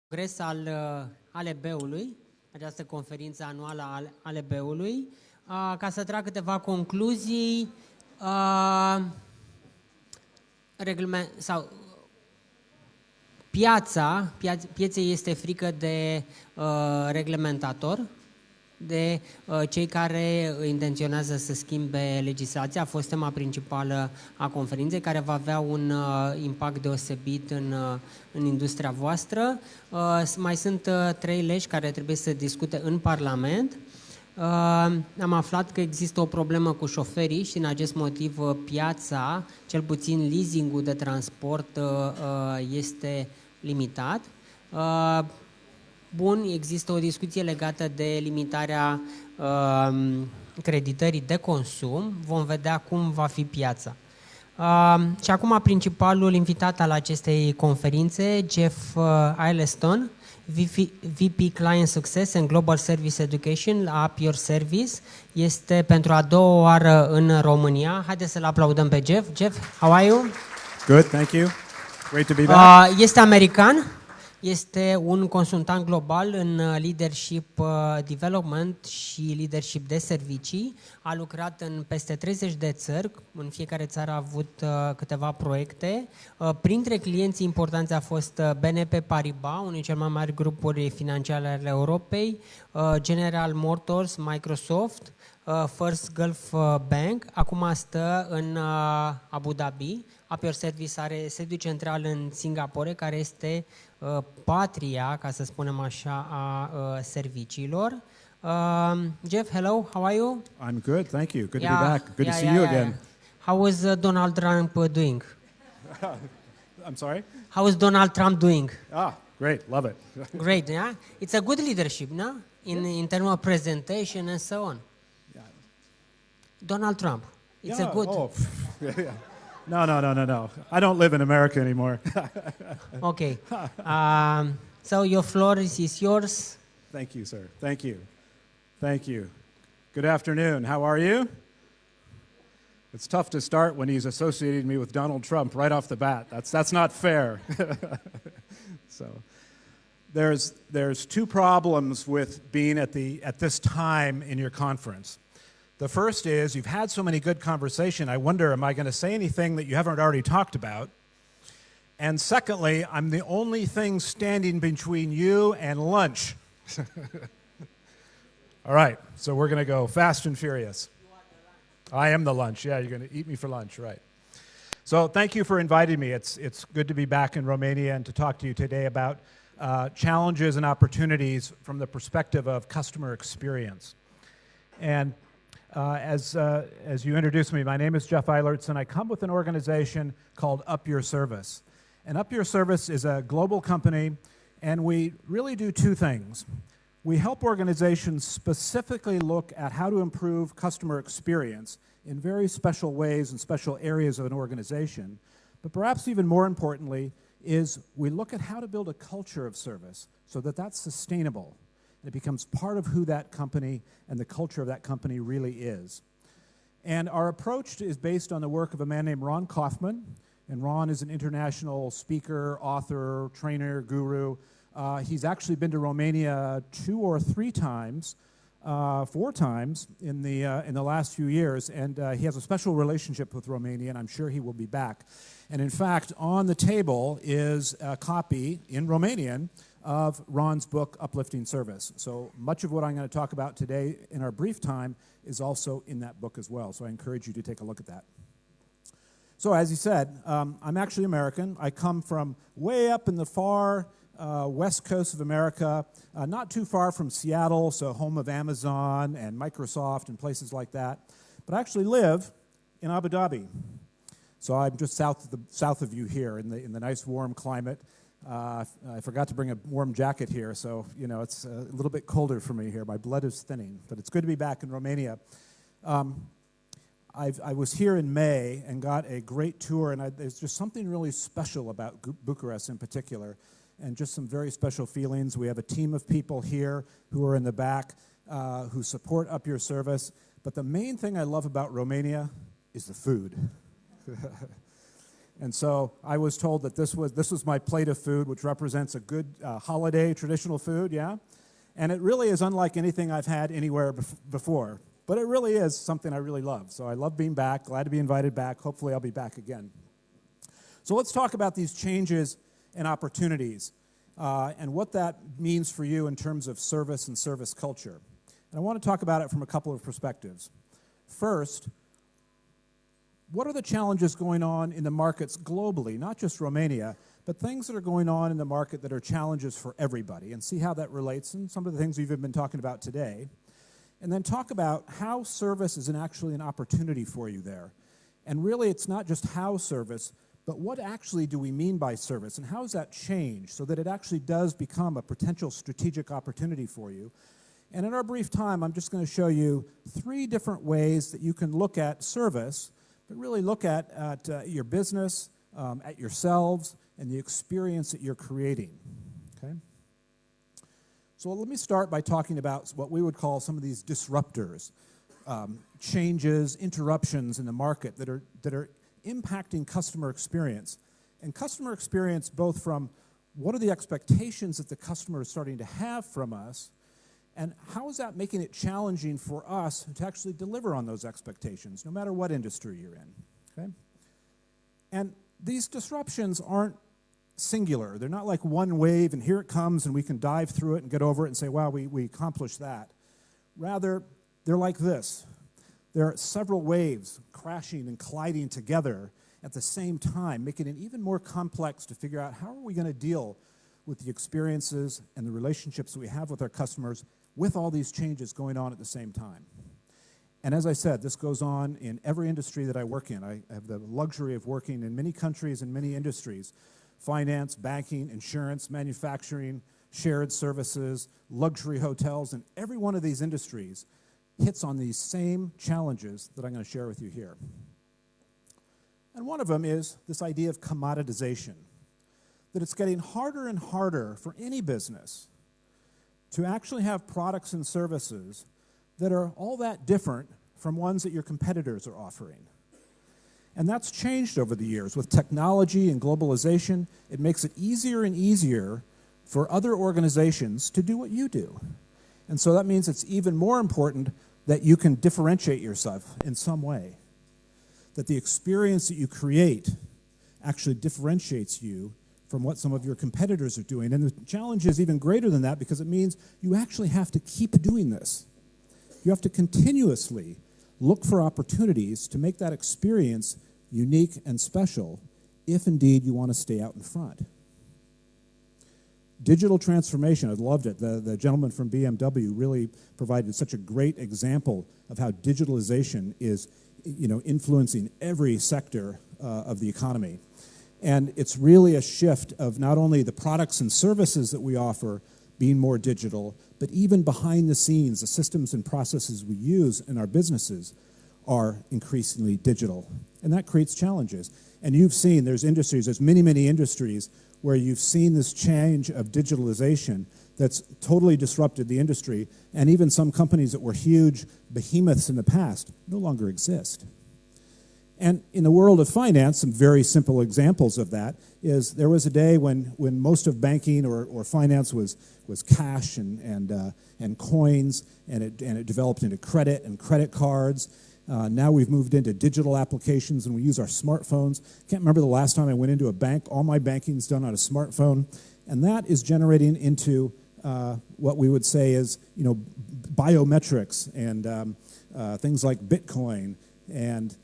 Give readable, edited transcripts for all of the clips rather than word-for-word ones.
Congres al ALB-ului, această conferință anuală al ALB-ului, ca să trag câteva concluzii pieței este frică de reglementator, de cei care intenționează să schimbe legislația. A fost tema principală a conferinței, care va avea un impact deosebit în industria voastră. Mai sunt 3 legi care trebuie să discute în Parlament. Am aflat că există o problemă cu șoferii și, în acest motiv, piața, cel puțin leasing-ul de transport, este limitat. Bun, există o discuție legată de limitarea creditării de consum. Vom vedea cum va fi piața. Și acum principalul invitat al acestei conferințe, Jeff Aileston, VP Client Success and Global Service Education la Up Your Service, este pentru a doua oară în România. Haideți să-l aplaudăm pe Jeff. Jeff, how are you? Good, thank you. Great to be back. Este american. Este un consultant global în leadership development și leadership de servicii. A lucrat în peste 30 de țări. În fiecare țară a avut câteva proiecte. Printre clienții importanți a fost BNP Paribas, unul dintre cele mai mari grupuri financiare ale Europei, General Motors, Microsoft, First Gulf Bank. Acum stă în Abu Dhabi. Up Your Service are sediu central în Singapore, care este patria, ca să spunem așa, a serviciilor. Jeff, hello, how are you? I'm good, thank you. Good to be back. Good to see you again. How is Donald Trump doing? I'm sorry? How is Donald Trump doing? Great, love it. Great, yeah? It's a good leadership, no? In terms of presentation and so on. Yeah. Donald Trump, it's a good... Oh, yeah. No. I don't live in America anymore. Okay. So your floor is yours. Thank you, sir. Thank you. Thank you. Good afternoon. How are you? It's tough to start when he's associated me with Donald Trump right off the bat. That's not fair. So there's 2 problems with being at this time in your conference. The first is, you've had so many good conversation, I wonder, am I going to say anything that you haven't already talked about? And secondly, I'm the only thing standing between you and lunch. All right, so we're going to go fast and furious. I am the lunch. Yeah, you're going to eat me for lunch, right. So thank you for inviting me. It's good to be back in Romania and to talk to you today about challenges and opportunities from the perspective of customer experience. And as you introduced me, my name is Jeff Eilertson. I come with an organization called Up Your Service. And Up Your Service is a global company, and we really do 2 things. We help organizations specifically look at how to improve customer experience in very special ways and special areas of an organization. But perhaps even more importantly is we look at how to build a culture of service so that that's sustainable. It becomes part of who that company and the culture of that company really is. And our approach is based on the work of a man named Ron Kaufman. And Ron is an international speaker, author, trainer, guru. He's actually been to Romania 2 or 3 times, 4 times in the last few years. And he has a special relationship with Romania, and I'm sure he will be back. And in fact, on the table is a copy in Romanian of Ron's book, Uplifting Service. So much of what I'm going to talk about today in our brief time is also in that book as well. So I encourage you to take a look at that. So as he said, I'm actually American. I come from way up in the far west coast of America, not too far from Seattle, so home of Amazon and Microsoft and places like that. But I actually live in Abu Dhabi. So I'm just south of you here in the nice warm climate. I forgot to bring a warm jacket here, so it's a little bit colder for me here. My blood is thinning, but it's good to be back in Romania. I was here in May and got a great tour, and there's just something really special about Bucharest in particular, and just some very special feelings. We have a team of people here who are in the back who support Up Your Service, but the main thing I love about Romania is the food. And so I was told that this was my plate of food, which represents a good holiday traditional food, yeah? And it really is unlike anything I've had anywhere before. But it really is something I really love. So I love being back, glad to be invited back. Hopefully I'll be back again. So let's talk about these changes and opportunities and what that means for you in terms of service and service culture. And I want to talk about it from a couple of perspectives. First, what are the challenges going on in the markets globally, not just Romania, but things that are going on in the market that are challenges for everybody, and see how that relates, and some of the things we've been talking about today. And then talk about how service is actually an opportunity for you there. And really, it's not just how service, but what actually do we mean by service, and how does that change so that it actually does become a potential strategic opportunity for you. And in our brief time, I'm just going to show you 3 different ways that you can look at service, but really look at your business, at yourselves, and the experience that you're creating, okay? So let me start by talking about what we would call some of these disruptors, changes, interruptions in the market that are impacting customer experience. And customer experience both from what are the expectations that the customer is starting to have from us, and how is that making it challenging for us to actually deliver on those expectations, no matter what industry you're in, okay? And these disruptions aren't singular. They're not like one wave, and here it comes, and we can dive through it and get over it and say, wow, we accomplished that. Rather, they're like this. There are several waves crashing and colliding together at the same time, making it even more complex to figure out how are we going to deal with the experiences and the relationships that we have with our customers with all these changes going on at the same time. And as I said, this goes on in every industry that I work in. I have the luxury of working in many countries and many industries: finance, banking, insurance, manufacturing, shared services, luxury hotels, and every one of these industries hits on these same challenges that I'm going to share with you here. And one of them is this idea of commoditization, that it's getting harder and harder for any business to actually have products and services that are all that different from ones that your competitors are offering. And that's changed over the years. With technology and globalization, it makes it easier and easier for other organizations to do what you do. And so that means it's even more important that you can differentiate yourself in some way, that the experience that you create actually differentiates you from what some of your competitors are doing. And the challenge is even greater than that, because it means you actually have to keep doing this. You have to continuously look for opportunities to make that experience unique and special, if indeed you want to stay out in front. Digital transformation, I loved it. The gentleman from BMW really provided such a great example of how digitalization is, influencing every sector of the economy. And it's really a shift of not only the products and services that we offer being more digital, but even behind the scenes, the systems and processes we use in our businesses are increasingly digital. And that creates challenges. And you've seen, there's many, many industries where you've seen this change of digitalization that's totally disrupted the industry, and even some companies that were huge behemoths in the past no longer exist. And in the world of finance, some very simple examples of that is there was a day when most of banking or finance was cash and coins, and it developed into credit and credit cards. Now we've moved into digital applications, and we use our smartphones. Can't remember the last time I went into a bank. All my banking's done on a smartphone, and that is generating into what we would say is biometrics and things like Bitcoin and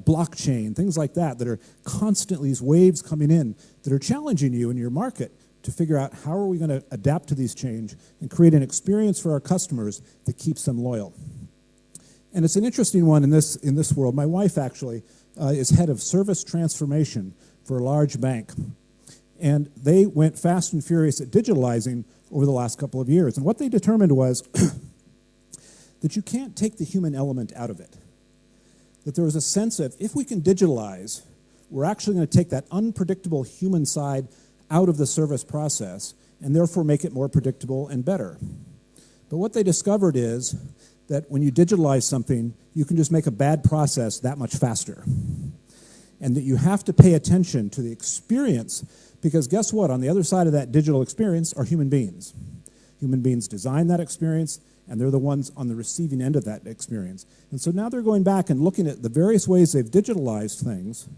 blockchain, things like that are constantly these waves coming in that are challenging you in your market to figure out how are we going to adapt to these change and create an experience for our customers that keeps them loyal. And it's an interesting one in this world. My wife actually is head of service transformation for a large bank. And they went fast and furious at digitalizing over the last couple of years. And what they determined was that you can't take the human element out of it. That there was a sense of, if we can digitalize, we're actually going to take that unpredictable human side out of the service process and therefore make it more predictable and better. But what they discovered is that when you digitalize something, you can just make a bad process that much faster. and that you have to pay attention to the experience, because guess what? On the other side of that digital experience are human beings. Human beings design that experience, and they're the ones on the receiving end of that experience. And so now they're going back and looking at the various ways they've digitalized things,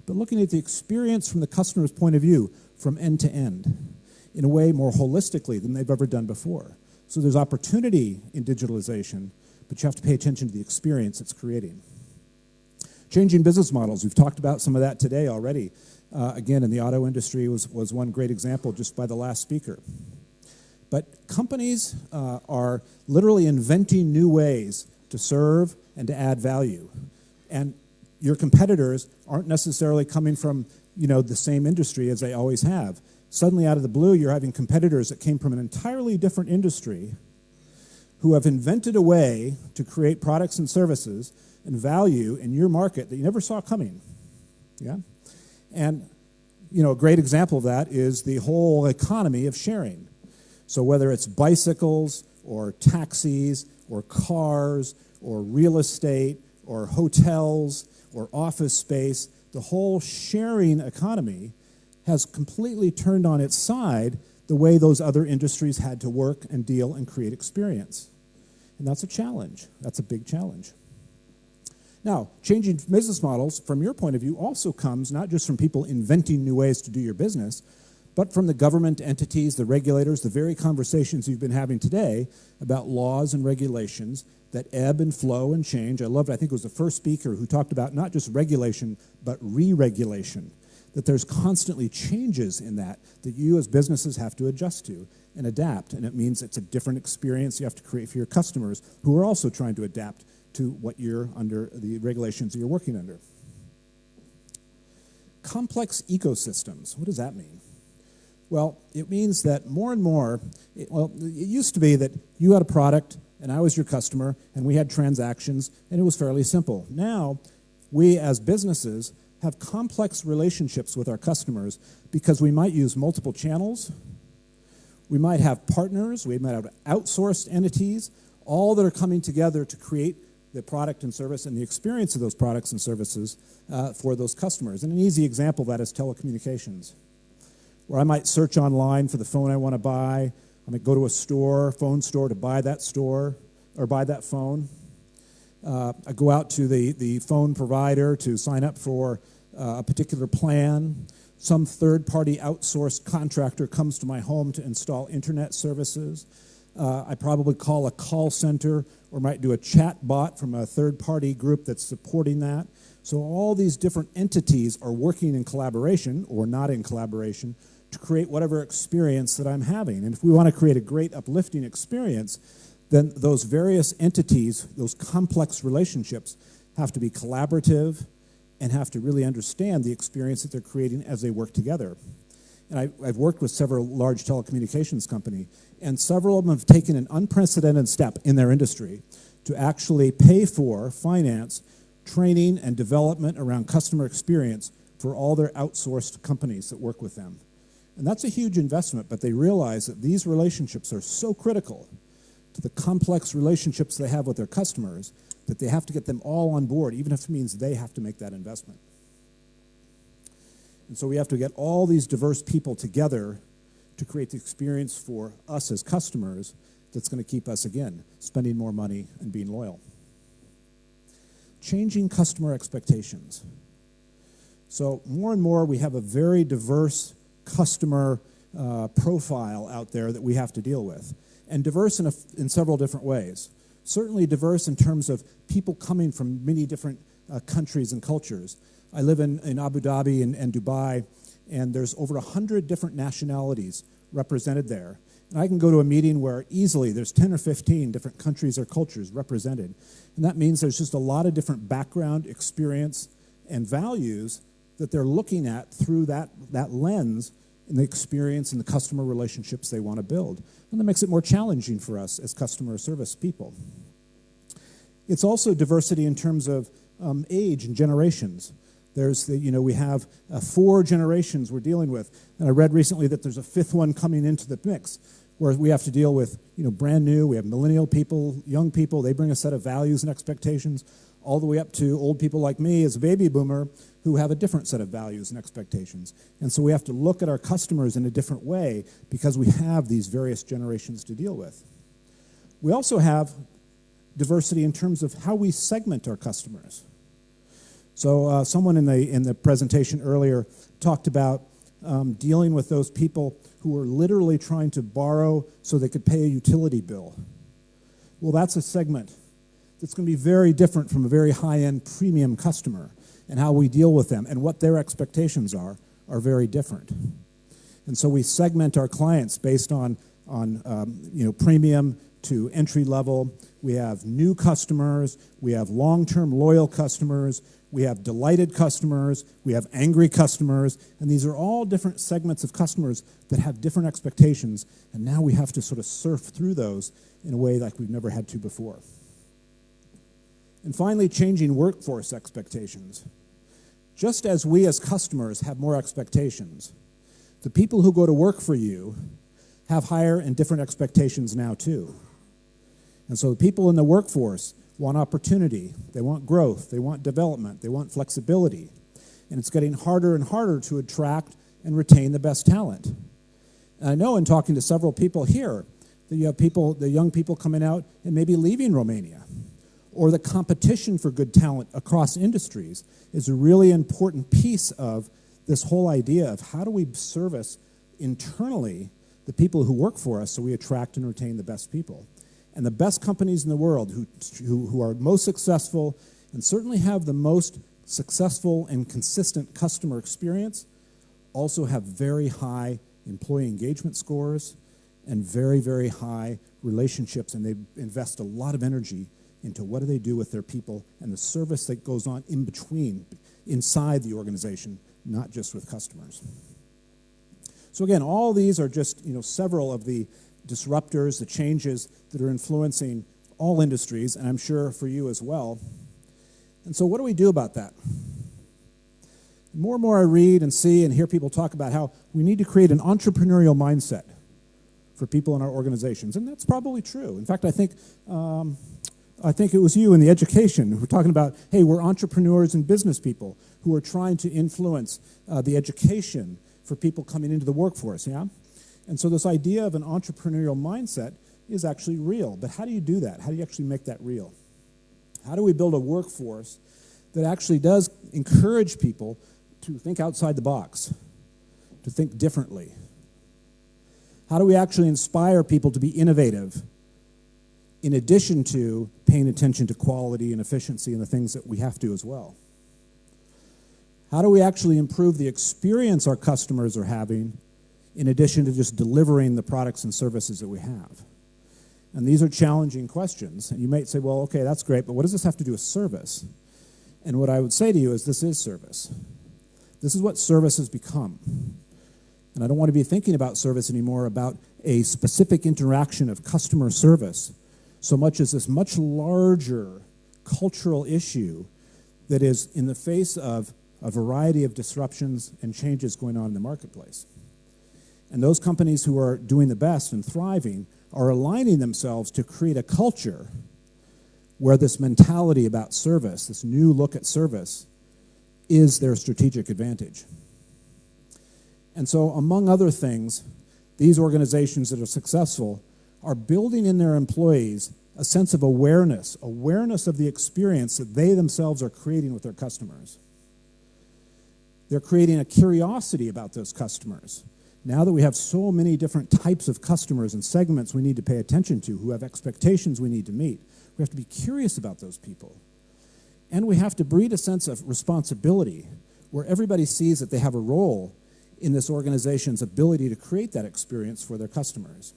but looking at the experience from the customer's point of view, from end to end, in a way more holistically than they've ever done before. So there's opportunity in digitalization, but you have to pay attention to the experience it's creating. Changing business models. We've talked about some of that today already. Again, in the auto industry was one great example just by the last speaker. But companies are literally inventing new ways to serve and to add value. And your competitors aren't necessarily coming from, the same industry as they always have. Suddenly, out of the blue, you're having competitors that came from an entirely different industry who have invented a way to create products and services and value in your market that you never saw coming. Yeah? And, a great example of that is the whole economy of sharing. So whether it's bicycles or taxis or cars or real estate or hotels or office space, the whole sharing economy has completely turned on its side the way those other industries had to work and deal and create experience. And that's a challenge. That's a big challenge. Now, changing business models, from your point of view, also comes not just from people inventing new ways to do your business, but from the government entities, the regulators, the very conversations you've been having today about laws and regulations that ebb and flow and change. I think it was the first speaker who talked about not just regulation, but re-regulation, that there's constantly changes in that you as businesses have to adjust to and adapt. And it means it's a different experience you have to create for your customers who are also trying to adapt to what you're under, the regulations that you're working under. Complex ecosystems, what does that mean? Well, it means that more and more, it used to be that you had a product and I was your customer and we had transactions and it was fairly simple. Now, we as businesses have complex relationships with our customers because we might use multiple channels, we might have partners, we might have outsourced entities, all that are coming together to create the product and service and the experience of those products and services for those customers. And an easy example of that is telecommunications, where I might search online for the phone I want to buy. I might go to a phone store to buy that phone. I go out to the phone provider to sign up for a particular plan. Some third-party outsourced contractor comes to my home to install internet services. I probably call a call center or might do a chat bot from a third-party group that's supporting that. So all these different entities are working in collaboration or not in collaboration to create whatever experience that I'm having. And if we want to create a great uplifting experience, then those various entities, those complex relationships, have to be collaborative and have to really understand the experience that they're creating as they work together. And I've worked with several large telecommunications companies, and several of them have taken an unprecedented step in their industry to actually pay for, finance, training and development around customer experience for all their outsourced companies that work with them. And that's a huge investment, but they realize that these relationships are so critical to the complex relationships they have with their customers that they have to get them all on board, even if it means they have to make that investment. And so we have to get all these diverse people together to create the experience for us as customers that's going to keep us, again, spending more money and being loyal. Changing customer expectations. So more and more we have a very diverse customer profile out there that we have to deal with. And diverse in several different ways. Certainly diverse in terms of people coming from many different countries and cultures. I live in Abu Dhabi and Dubai, and there's over 100 different nationalities represented there. And I can go to a meeting where easily there's 10 or 15 different countries or cultures represented. And that means there's just a lot of different background, experience, and values that they're looking at through that lens in the experience and the customer relationships they want to build. And that makes it more challenging for us as customer service people. It's also diversity in terms of age and generations. We have 4 generations we're dealing with. And I read recently that there's a 5th one coming into the mix where we have to deal with, brand new, we have millennial people, young people, they bring a set of values and expectations. all the way up to old people like me as a baby boomer who have a different set of values and expectations. And so we have to look at our customers in a different way because we have these various generations to deal with. We also have diversity in terms of how we segment our customers. So someone in the presentation earlier talked about dealing with those people who are literally trying to borrow so they could pay a utility bill. Well, that's a segment that's going to be very different from a very high-end premium customer, and how we deal with them and what their expectations are very different. And so we segment our clients based on premium to entry level. We have new customers, we have long-term loyal customers, we have delighted customers, we have angry customers, and these are all different segments of customers that have different expectations, and now we have to sort of surf through those in a way like we've never had to before. And finally, changing workforce expectations. Just as we as customers have more expectations, the people who go to work for you have higher and different expectations now too. And so the people in the workforce want opportunity, they want growth, they want development, they want flexibility. And it's getting harder and harder to attract and retain the best talent. And I know in talking to several people here that you have people, the young people coming out and maybe leaving Romania. Or the competition for good talent across industries is a really important piece of this whole idea of how do we service internally the people who work for us so we attract and retain the best people. And the best companies in the world who are most successful and certainly have the most successful and consistent customer experience also have very high employee engagement scores and very, very high relationships, and they invest a lot of energy into what do they do with their people and the service that goes on in between, inside the organization, not just with customers. So again, all these are just several of the disruptors, the changes that are influencing all industries, and I'm sure for you as well. And so what do we do about that? More and more I read and see and hear people talk about how we need to create an entrepreneurial mindset for people in our organizations, and that's probably true. In fact, I think it was you in the education who were talking about, hey, we're entrepreneurs and business people who are trying to influence the education for people coming into the workforce, yeah? And so this idea of an entrepreneurial mindset is actually real. But how do you do that? How do you actually make that real? How do we build a workforce that actually does encourage people to think outside the box, to think differently? How do we actually inspire people to be innovative in addition to paying attention to quality and efficiency and the things that we have to as well? How do we actually improve the experience our customers are having in addition to just delivering the products and services that we have? And these are challenging questions. And you might say, well, okay, that's great, but what does this have to do with service? And what I would say to you is this is service. This is what service has become. And I don't want to be thinking about service anymore about a specific interaction of customer service so much as this much larger cultural issue that is in the face of a variety of disruptions and changes going on in the marketplace. And those companies who are doing the best and thriving are aligning themselves to create a culture where this mentality about service, this new look at service, is their strategic advantage. And so, among other things, these organizations that are successful are building in their employees a sense of awareness of the experience that they themselves are creating with their customers. They're creating a curiosity about those customers. Now that we have so many different types of customers and segments we need to pay attention to, who have expectations we need to meet, we have to be curious about those people. And we have to breed a sense of responsibility where everybody sees that they have a role in this organization's ability to create that experience for their customers.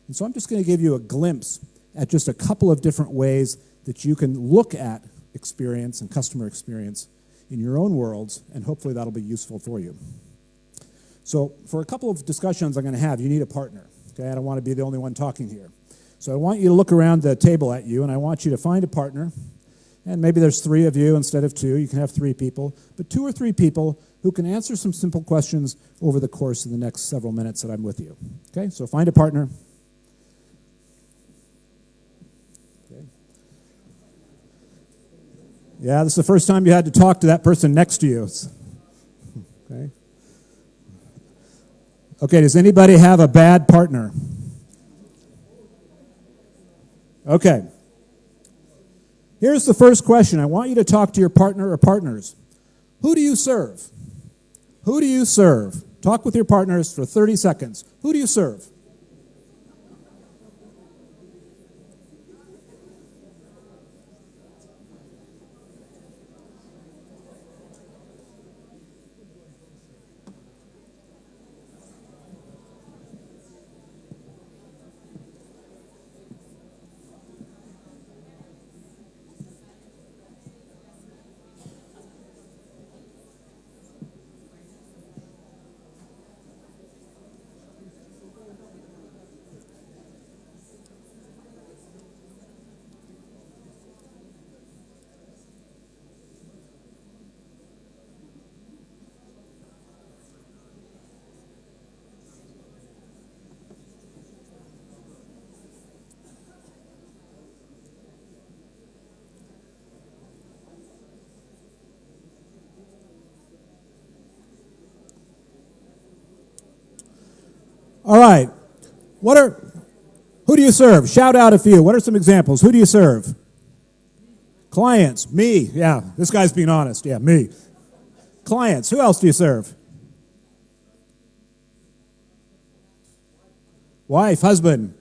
And so I'm just going to give you a glimpse at just a couple of different ways that you can look at experience and customer experience in your own worlds, and hopefully that'll be useful for you. So for a couple of discussions I'm going to have, you need a partner. Okay, I don't want to be the only one talking here. So I want you to look around the table at you, and I want you to find a partner. And maybe there's 3 of you instead of 2. You can have 3 people, but 2 or 3 people who can answer some simple questions over the course of the next several minutes that I'm with you. Okay, so find a partner. Okay. Yeah, this is the first time you had to talk to that person next to you. Okay. Okay, does anybody have a bad partner? Okay. Here's the first question. I want you to talk to your partner or partners. Who do you serve? Who do you serve? Talk with your partners for 30 seconds. Who do you serve? All right. Who do you serve? Shout out a few. What are some examples? Who do you serve? Clients. Me. Yeah, this guy's being honest. Yeah, me. Clients. Who else do you serve? Wife, husband.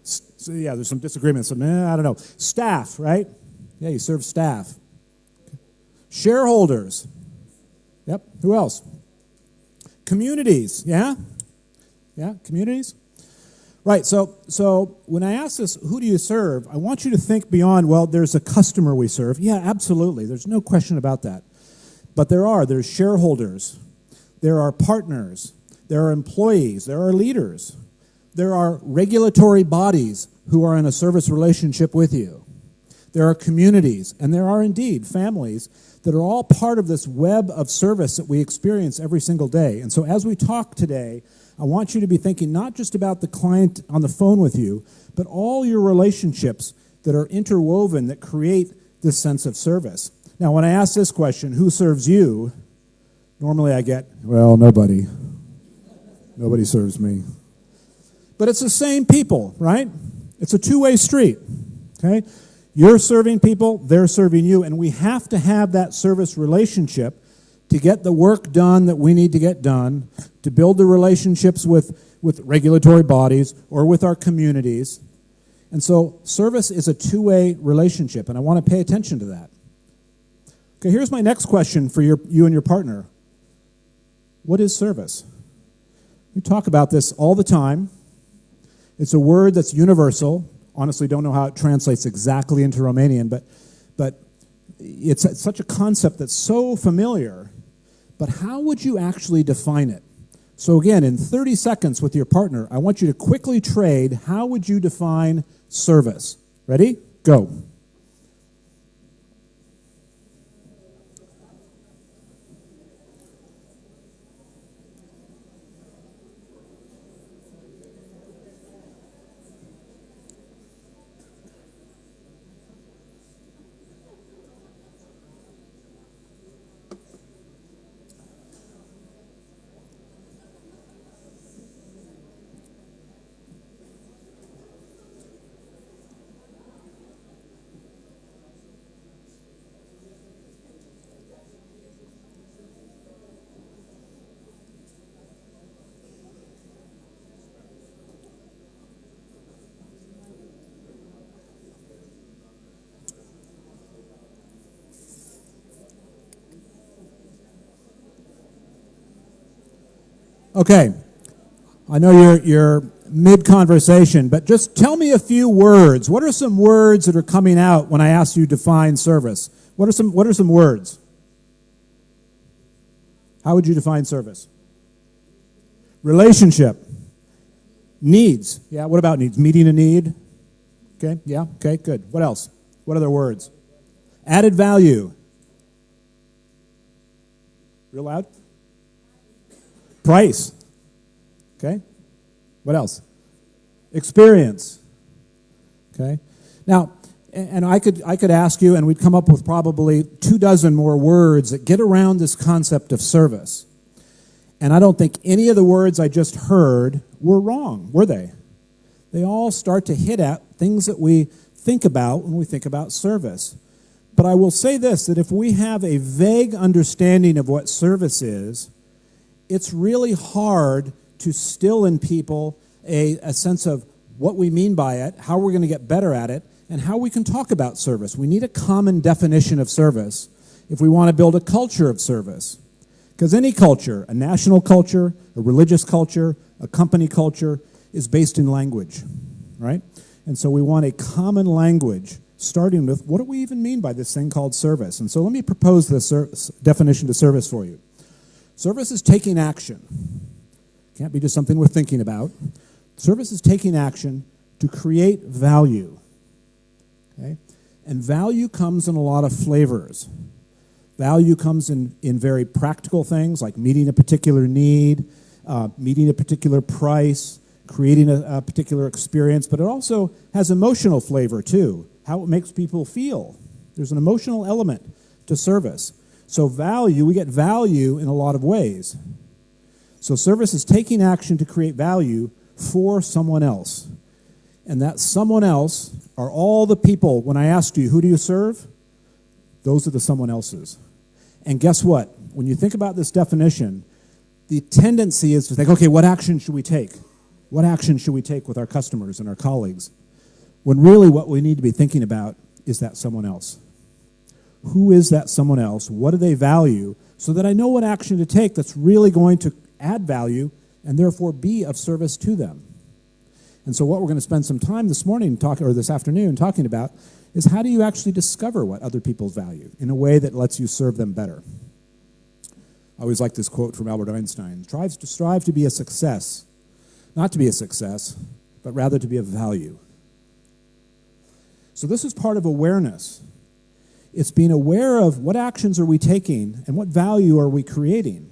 So, yeah, there's some disagreements. I don't know. Staff, right? Yeah, you serve staff. Shareholders. Yep. Who else? Communities. Yeah? Yeah, communities? Right, so when I ask this, who do you serve, I want you to think beyond, well, there's a customer we serve. Yeah, absolutely. There's no question about that. But there's shareholders. There are partners. There are employees. There are leaders. There are regulatory bodies who are in a service relationship with you. There are communities, and there are indeed families that are all part of this web of service that we experience every single day. And so as we talk today, I want you to be thinking not just about the client on the phone with you, but all your relationships that are interwoven that create this sense of service. Now, when I ask this question, who serves you? Normally I get, well, nobody. Nobody serves me. But it's the same people, right? It's a two-way street, okay? You're serving people, they're serving you, and we have to have that service relationship to get the work done that we need to get done, to build the relationships with regulatory bodies or with our communities. And so service is a two-way relationship, and I want to pay attention to that. Okay, here's my next question for you and your partner. What is service? We talk about this all the time. It's a word that's universal. Honestly, don't know how it translates exactly into Romanian, but it's such a concept that's so familiar. But how would you actually define it? So again, in 30 seconds with your partner, I want you to quickly trade. How would you define service? Ready? Go. Okay, I know you're mid-conversation, but just tell me a few words. What are some words that are coming out when I ask you to define service? What are some words? How would you define service? Relationship. Needs. Yeah, what about needs? Meeting a need? Okay, yeah, okay, good. What else? What other words? Added value. Real loud? Price. Okay. What else? Experience. Okay. Now, And I could ask you, and we'd come up with probably 24 more words that get around this concept of service. And I don't think any of the words I just heard were wrong, were they? They all start to hit at things that we think about when we think about service. But I will say this, that if we have a vague understanding of what service is, it's really hard to still in people a sense of what we mean by it, how we're going to get better at it, and how we can talk about service. We need a common definition of service if we want to build a culture of service. Because any culture, a national culture, a religious culture, a company culture, is based in language, right? And so we want a common language, starting with what do we even mean by this thing called service? And so let me propose this definition to service for you. Service is taking action. Can't be just something we're thinking about. Service is taking action to create value. Okay? And value comes in a lot of flavors. Value comes in very practical things like meeting a particular need, meeting a particular price, creating a particular experience, but it also has emotional flavor too, how it makes people feel. There's an emotional element to service. So value, we get value in a lot of ways. So service is taking action to create value for someone else. And that someone else are all the people, when I asked you, who do you serve? Those are the someone else's. And guess what? When you think about this definition, the tendency is to think, okay, what action should we take? What action should we take with our customers and our colleagues? When really what we need to be thinking about is that someone else. Who is that someone else? What do they value? So that I know what action to take that's really going to add value and therefore be of service to them. And so what we're going to spend some time this afternoon talking about is how do you actually discover what other people value in a way that lets you serve them better. I always like this quote from Albert Einstein: strive to be a success, not to be a success, but rather to be of value. So this is part of awareness. It's being aware of what actions are we taking and what value are we creating.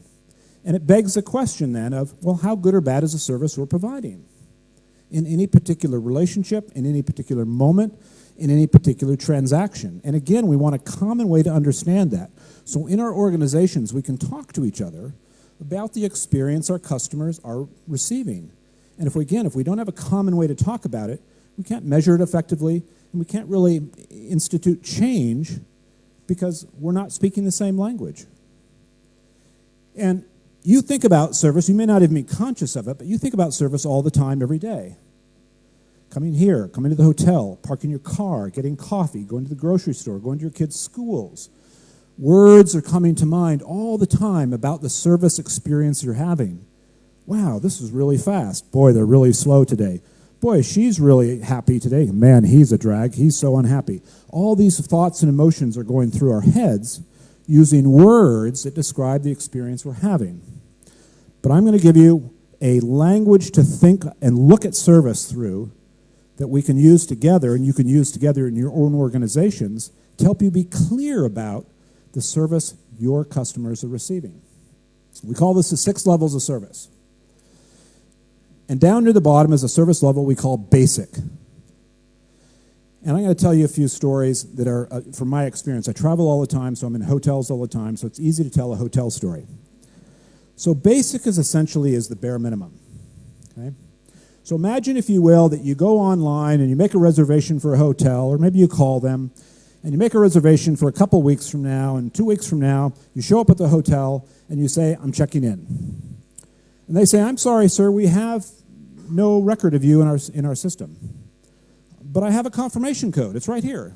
And it begs the question then of, well, how good or bad is the service we're providing? In any particular relationship, in any particular moment, in any particular transaction. And again, we want a common way to understand that. So in our organizations, we can talk to each other about the experience our customers are receiving. And if we don't have a common way to talk about it, we can't measure it effectively, and we can't really institute change because we're not speaking the same language. And you think about service, you may not even be conscious of it, but you think about service all the time, every day. Coming here, coming to the hotel, parking your car, getting coffee, going to the grocery store, going to your kids' schools. Words are coming to mind all the time about the service experience you're having. Wow, this is really fast. Boy, they're really slow today. Boy, she's really happy today. Man, he's a drag. He's so unhappy. All these thoughts and emotions are going through our heads using words that describe the experience we're having. But I'm going to give you a language to think and look at service through that we can use together, and you can use together in your own organizations to help you be clear about the service your customers are receiving. We call this the 6 levels of service. And down near the bottom is a service level we call basic. And I'm going to tell you a few stories that are from my experience. I travel all the time, so I'm in hotels all the time, so it's easy to tell a hotel story. So basic is essentially the bare minimum. Okay? So imagine, if you will, that you go online and you make a reservation for a hotel, or maybe you call them, and you make a reservation for a couple weeks from now, and 2 weeks from now, you show up at the hotel, and you say, I'm checking in. And they say, I'm sorry, sir, we have no record of you in our system. But I have a confirmation code. It's right here.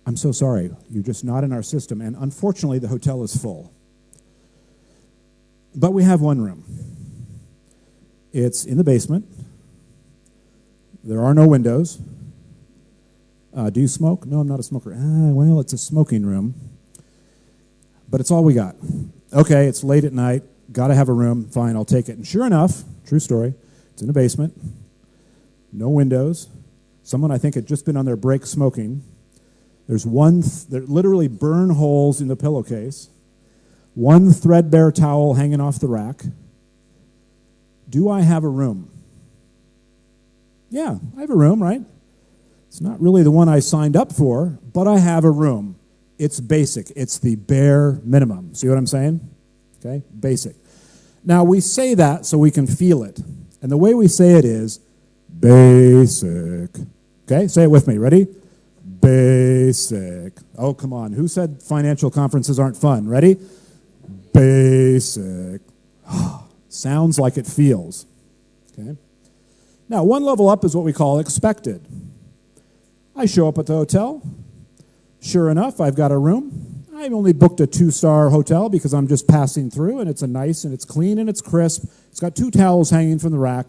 I'm so sorry. You're just not in our system, and unfortunately, the hotel is full. But we have one room. It's in the basement. There are no windows. Do you smoke? No, I'm not a smoker. Well, it's a smoking room. But it's all we got. Okay, it's late at night. Got to have a room. Fine, I'll take it. And sure enough, true story, it's in the basement. No windows. Someone, I think, had just been on their break smoking. There's there literally burn holes in the pillowcase. One threadbare towel hanging off the rack. Do I have a room? Yeah, I have a room, right? It's not really the one I signed up for, but I have a room. It's basic. It's the bare minimum. See what I'm saying? Okay, basic. Now, we say that so we can feel it. And the way we say it is basic. Okay, say it with me. Ready? Basic. Oh, come on. Who said financial conferences aren't fun? Ready? Basic. Sounds like it feels. Okay. Now, one level up is what we call expected. I show up at the hotel. Sure enough, I've got a room. I've only booked a 2-star hotel because I'm just passing through, and it's a nice, and it's clean, and it's crisp. It's got 2 towels hanging from the rack.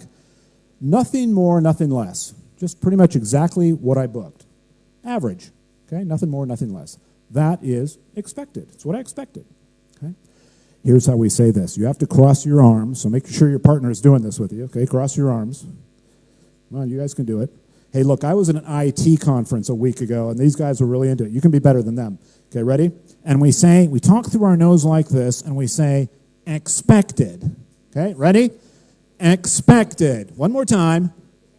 Nothing more, nothing less. Just pretty much exactly what I booked. Average. Okay, nothing more, nothing less. That is expected. It's what I expected. Okay. Here's how we say this. You have to cross your arms, so make sure your partner is doing this with you. Okay, cross your arms. Come on, you guys can do it. Hey, look, I was at an IT conference a week ago, and these guys were really into it. You can be better than them. Okay, ready? And we talk through our nose like this, and we say, expected. Okay, ready? Expected. One more time.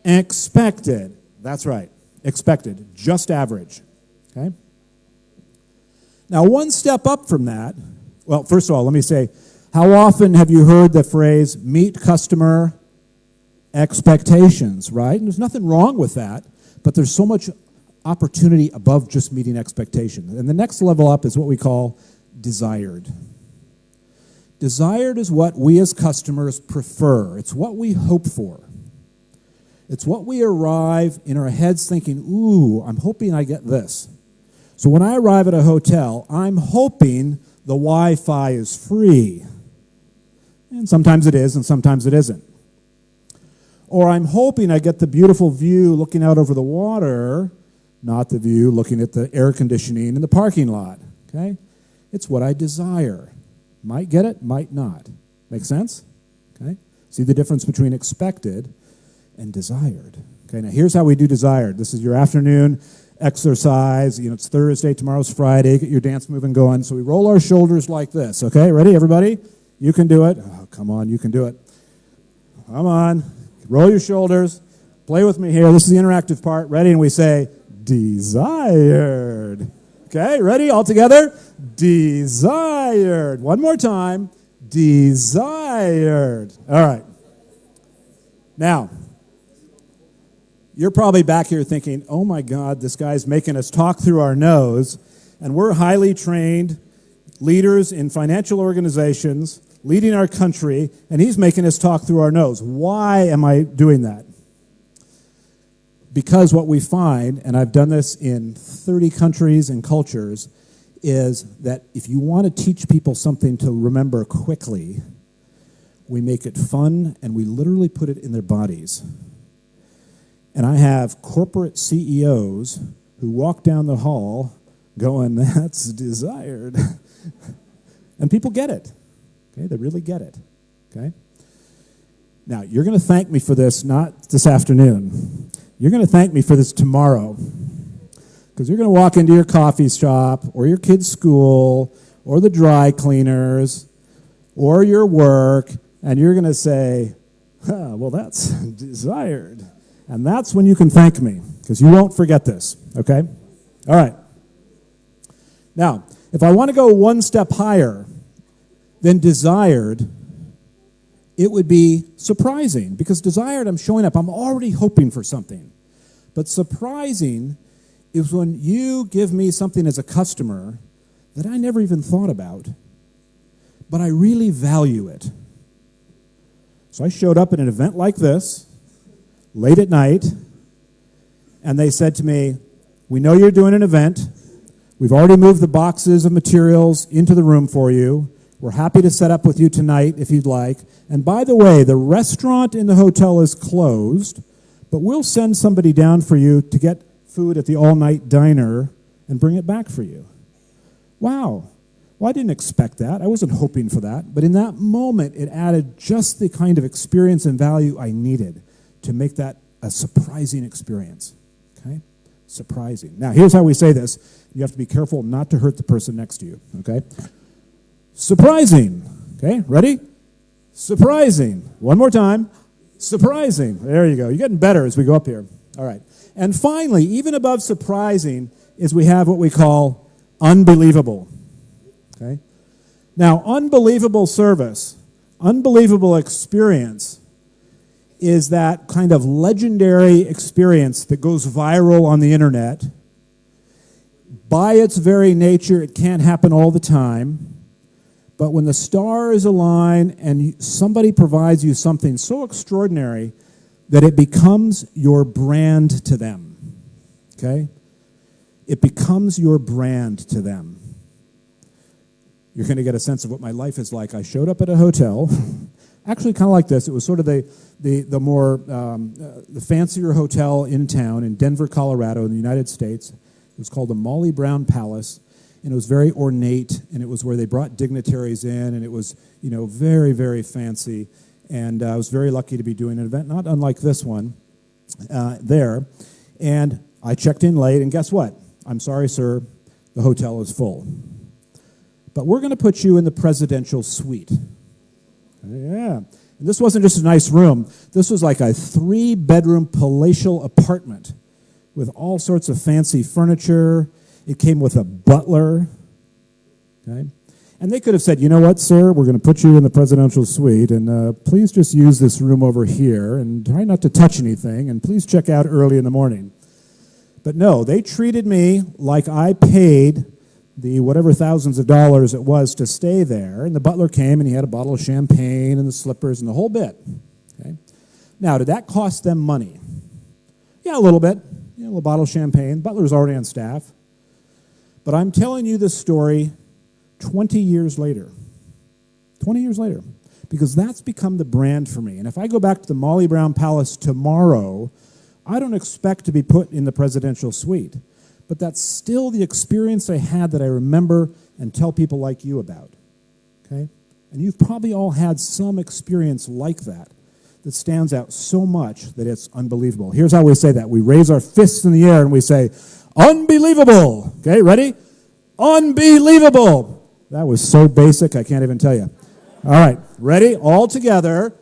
Expected. That's right. Expected. Just average. Okay? Now, one step up from that, well, first of all, let me say, how often have you heard the phrase, meet customer expectations, right? And there's nothing wrong with that, but there's so much opportunity above just meeting expectations. And the next level up is what we call desired. Desired is what we as customers prefer. It's what we hope for. It's what we arrive in our heads thinking, ooh, I'm hoping I get this. So when I arrive at a hotel, I'm hoping the Wi-Fi is free. And sometimes it is, and sometimes it isn't. Or I'm hoping I get the beautiful view looking out over the water, not the view looking at the air conditioning in the parking lot. Okay? It's what I desire. Might get it, might not. Make sense? Okay? See the difference between expected and desired. Okay, now here's how we do desired. This is your afternoon exercise. You know, it's Thursday, tomorrow's Friday. Get your dance moving going. So we roll our shoulders like this. Okay, ready, everybody? You can do it. Oh, come on, you can do it. Come on. Roll your shoulders. Play with me here. This is the interactive part. Ready? And we say, desired. Okay, ready? All together? Desired. One more time. Desired. All right. Now, you're probably back here thinking, oh my God, this guy's making us talk through our nose, and we're highly trained leaders in financial organizations leading our country, and he's making us talk through our nose. Why am I doing that? Because what we find, and I've done this in 30 countries and cultures, is that if you want to teach people something to remember quickly, we make it fun and we literally put it in their bodies. And I have corporate CEOs who walk down the hall going, that's desired. And people get it. Okay, they really get it. Okay? Now, you're going to thank me for this, not this afternoon. You're going to thank me for this tomorrow. Because you're going to walk into your coffee shop or your kid's school or the dry cleaners or your work, and you're going to say, well, that's desired. And that's when you can thank me, because you won't forget this, okay? All right. Now, if I want to go one step higher than desired, it would be surprising, because desired, I'm showing up, I'm already hoping for something. But surprising is when you give me something as a customer that I never even thought about, but I really value it. So I showed up at an event like this, late at night, and they said to me, we know you're doing an event. We've already moved the boxes of materials into the room for you. We're happy to set up with you tonight if you'd like. And by the way, the restaurant in the hotel is closed, but we'll send somebody down for you to get food at the all-night diner and bring it back for you. Wow. Well, I didn't expect that. I wasn't hoping for that. But in that moment, it added just the kind of experience and value I needed to make that a surprising experience. Okay? Surprising. Now, here's how we say this. You have to be careful not to hurt the person next to you. Okay? Surprising. Okay? Ready? Surprising. One more time. Surprising. There you go. You're getting better as we go up here. All right. And finally, even above surprising, is we have what we call unbelievable. Okay? Now, unbelievable service, unbelievable experience is that kind of legendary experience that goes viral on the internet. By its very nature, it can't happen all the time. But when the stars align and somebody provides you something so extraordinary that it becomes your brand to them, okay? It becomes your brand to them. You're going to get a sense of what my life is like. I showed up at a hotel, actually kind of like this. It was sort of the fancier hotel in town in Denver, Colorado, in the United States. It was called the Molly Brown Palace, and it was very ornate, and it was where they brought dignitaries in, and it was, very, very fancy. And I was very lucky to be doing an event, not unlike this one, there. And I checked in late, and guess what? I'm sorry, sir, the hotel is full. But we're going to put you in the presidential suite. Yeah. And this wasn't just a nice room. This was like a 3-bedroom palatial apartment with all sorts of fancy furniture. It came with a butler. Okay? And they could have said, you know what, sir, we're going to put you in the presidential suite, and please just use this room over here, and try not to touch anything, and please check out early in the morning. But no, they treated me like I paid the whatever thousands of dollars it was to stay there, and the butler came, and he had a bottle of champagne and the slippers and the whole bit. Okay? Now, did that cost them money? Yeah, a little bit. A little bottle of champagne. Butler's already on staff. But I'm telling you this story 20 years later. 20 years later. Because that's become the brand for me. And if I go back to the Molly Brown Palace tomorrow, I don't expect to be put in the presidential suite. But that's still the experience I had that I remember and tell people like you about. Okay? And you've probably all had some experience like that stands out so much that it's unbelievable. Here's how we say that. We raise our fists in the air and we say, unbelievable. Okay, ready? Unbelievable. That was so basic, I can't even tell you. All right, ready? All together.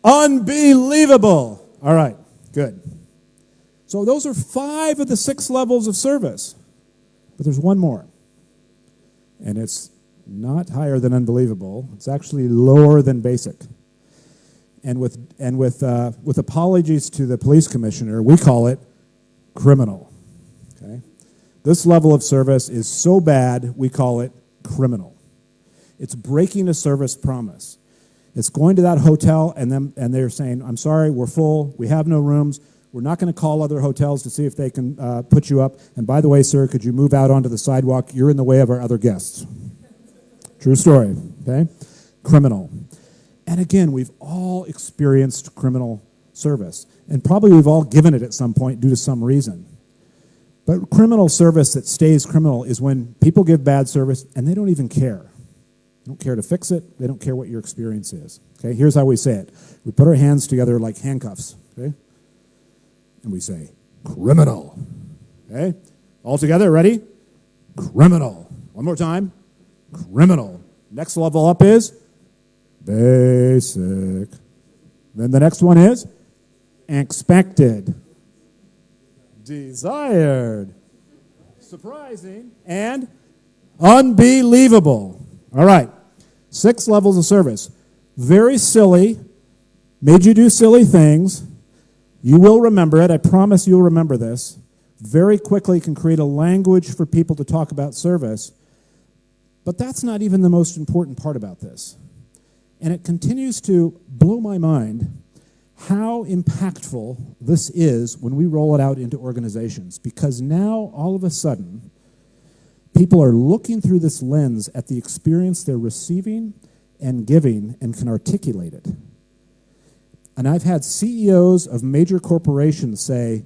Unbelievable. All right, good. So those are 5 of the 6 levels of service. But there's one more. And it's not higher than unbelievable. It's actually lower than basic. And with apologies to the police commissioner, we call it criminal. Okay? This level of service is so bad, we call it criminal. It's breaking a service promise. It's going to that hotel and they're saying, I'm sorry, we're full, we have no rooms, we're not going to call other hotels to see if they can put you up. And by the way, sir, could you move out onto the sidewalk? You're in the way of our other guests. True story, okay? Criminal. And again, we've all experienced criminal service. And probably we've all given it at some point due to some reason. But criminal service that stays criminal is when people give bad service and they don't even care. They don't care to fix it. They don't care what your experience is. Okay, here's how we say it. We put our hands together like handcuffs. Okay? And we say, criminal. Okay? All together, ready? Criminal. One more time. Criminal. Next level up is basic. Then the next one is expected, desired, surprising, and unbelievable. All right. 6 levels of service. Very silly. Made you do silly things. You will remember it. I promise you'll remember this. Very quickly can create a language for people to talk about service. But that's not even the most important part about this. And it continues to blow my mind how impactful this is when we roll it out into organizations. Because now, all of a sudden, people are looking through this lens at the experience they're receiving and giving and can articulate it. And I've had CEOs of major corporations say,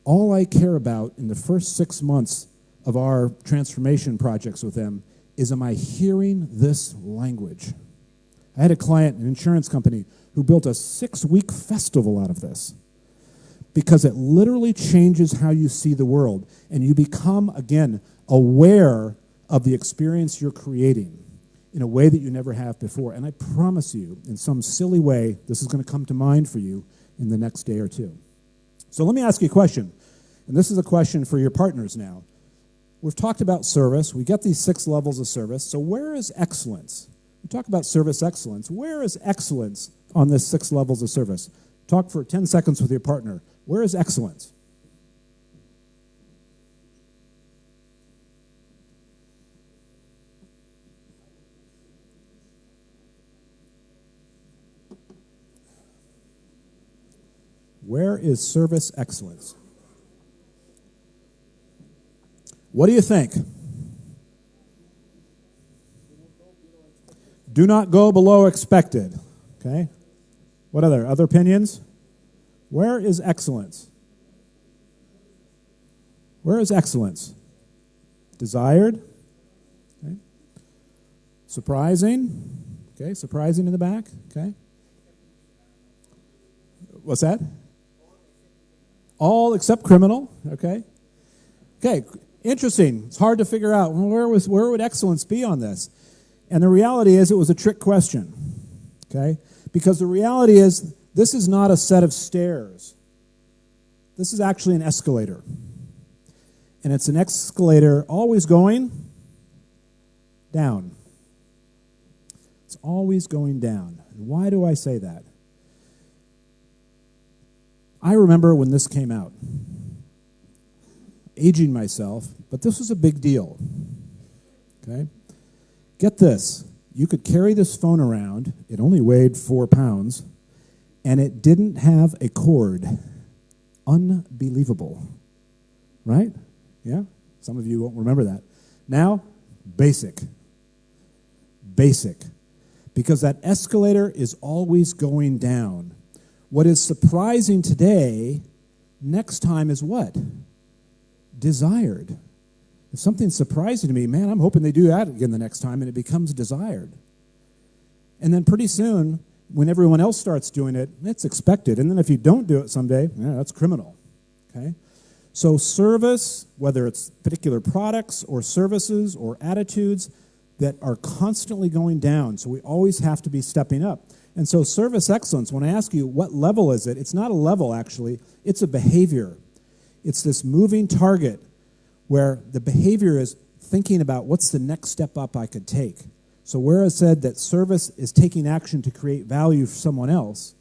all I care about in the first 6 months of our transformation projects with them is, am I hearing this language? I had a client, an insurance company, who built a 6-week festival out of this because it literally changes how you see the world. And you become, again, aware of the experience you're creating in a way that you never have before. And I promise you, in some silly way, this is going to come to mind for you in the next day or two. So let me ask you a question, and this is a question for your partners now. We've talked about service. We get these 6 levels of service. So where is excellence? We talk about service excellence. Where is excellence on this 6 levels of service? Talk for 10 seconds with your partner. Where is excellence? Where is service excellence? What do you think? Do not go below expected. Okay? What other opinions? Where is excellence? Where is excellence? Desired? Okay. Surprising? Okay, surprising in the back? Okay. What's that? All except criminal? Okay. Okay, interesting. It's hard to figure out where would excellence be on this? And the reality is it was a trick question. Okay? Because the reality is this is not a set of stairs. This is actually an escalator. And it's an escalator always going down. It's always going down. And why do I say that? I remember when this came out. Aging myself, but this was a big deal. Okay? Get this. You could carry this phone around. It only weighed 4 pounds, and it didn't have a cord. Unbelievable. Right? Yeah? Some of you won't remember that. Now, basic. Basic. Because that escalator is always going down. What is surprising today, next time is what? Desired. If something's surprising to me, man, I'm hoping they do that again the next time, and it becomes desired. And then pretty soon, when everyone else starts doing it, it's expected. And then if you don't do it someday, that's criminal. Okay? So service, whether it's particular products or services or attitudes that are constantly going down, so we always have to be stepping up. And so service excellence, when I ask you what level is it, it's not a level actually, it's a behavior. It's this moving target where the behavior is thinking about what's the next step up I could take. So where I said that service is taking action to create value for someone else,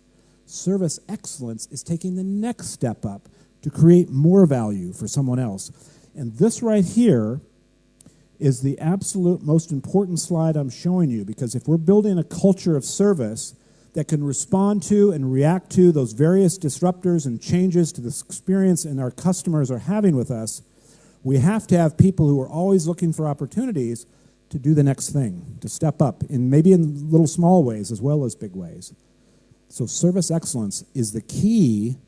service excellence is taking the next step up to create more value for someone else. And this right here is the absolute most important slide I'm showing you, because if we're building a culture of service that can respond to and react to those various disruptors and changes to this experience and our customers are having with us, we have to have people who are always looking for opportunities to do the next thing, to step up, maybe in little small ways as well as big ways. So service excellence is the key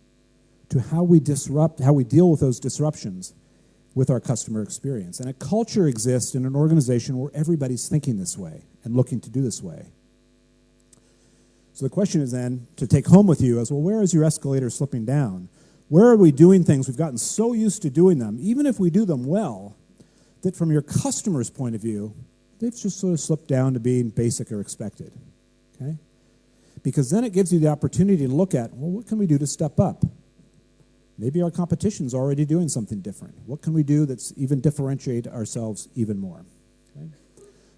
to how we deal with those disruptions with our customer experience. And a culture exists in an organization where everybody's thinking this way and looking to do this way. So the question is then, to take home with you, is, well, where is your escalator slipping down? Where are we doing things? We've gotten so used to doing them, even if we do them well, that from your customer's point of view, they've just sort of slipped down to being basic or expected. Okay? Because then it gives you the opportunity to look at, well, what can we do to step up? Maybe our competition's already doing something different. What can we do that's even differentiate ourselves even more? Okay?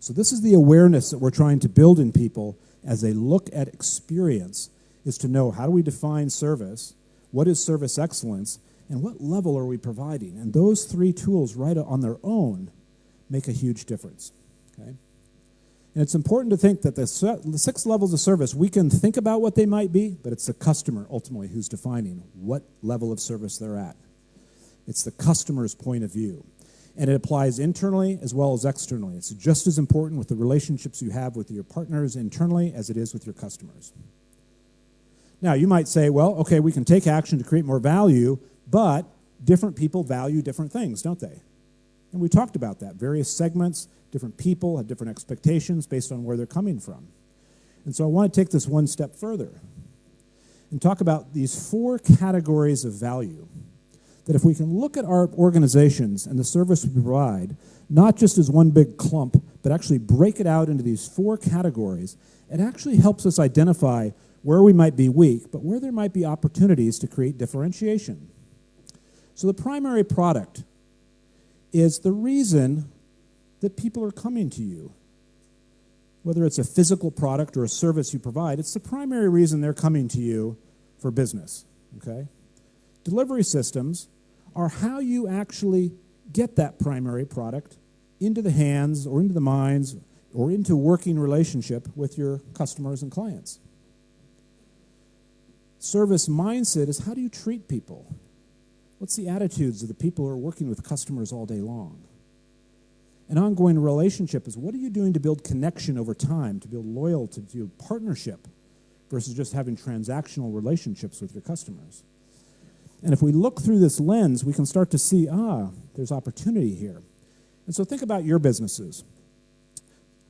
So this is the awareness that we're trying to build in people as they look at experience, is to know, how do we define service? What is service excellence? And what level are we providing? And those 3 tools right on their own make a huge difference. Okay? And it's important to think that the 6 levels of service, we can think about what they might be, but it's the customer ultimately who's defining what level of service they're at. It's the customer's point of view. And it applies internally as well as externally. It's just as important with the relationships you have with your partners internally as it is with your customers. Now, you might say, well, okay, we can take action to create more value, but different people value different things, don't they? And we talked about that. Various segments, different people have different expectations based on where they're coming from. And so I want to take this one step further and talk about these 4 categories of value. That if we can look at our organizations and the service we provide, not just as one big clump, but actually break it out into these 4 categories, it actually helps us identify where we might be weak, but where there might be opportunities to create differentiation. So the primary product is the reason that people are coming to you. Whether it's a physical product or a service you provide, it's the primary reason they're coming to you for business, okay? Delivery systems are how you actually get that primary product into the hands or into the minds or into working relationship with your customers and clients. Service mindset is how do you treat people? What's the attitudes of the people who are working with customers all day long? An ongoing relationship is what are you doing to build connection over time, to build loyalty, to build partnership, versus just having transactional relationships with your customers. And if we look through this lens, we can start to see, there's opportunity here. And so think about your businesses.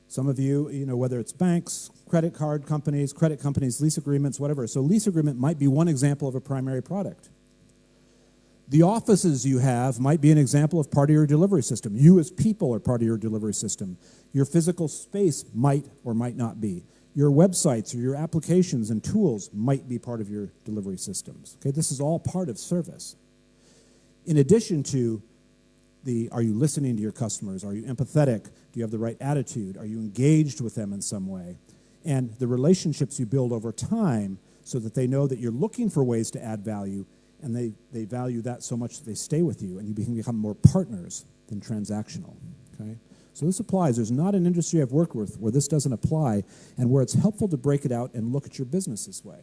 Some of you, whether it's banks, credit companies, lease agreements, whatever. So lease agreement might be one example of a primary product. The offices you have might be an example of part of your delivery system. You as people are part of your delivery system. Your physical space might or might not be. Your websites or your applications and tools might be part of your delivery systems. Okay, this is all part of service. In addition to are you listening to your customers? Are you empathetic? Do you have the right attitude? Are you engaged with them in some way? And the relationships you build over time so that they know that you're looking for ways to add value, and they value that so much that they stay with you, and you can become more partners than transactional, okay? So this applies. There's not an industry I've worked with where this doesn't apply and where it's helpful to break it out and look at your business this way.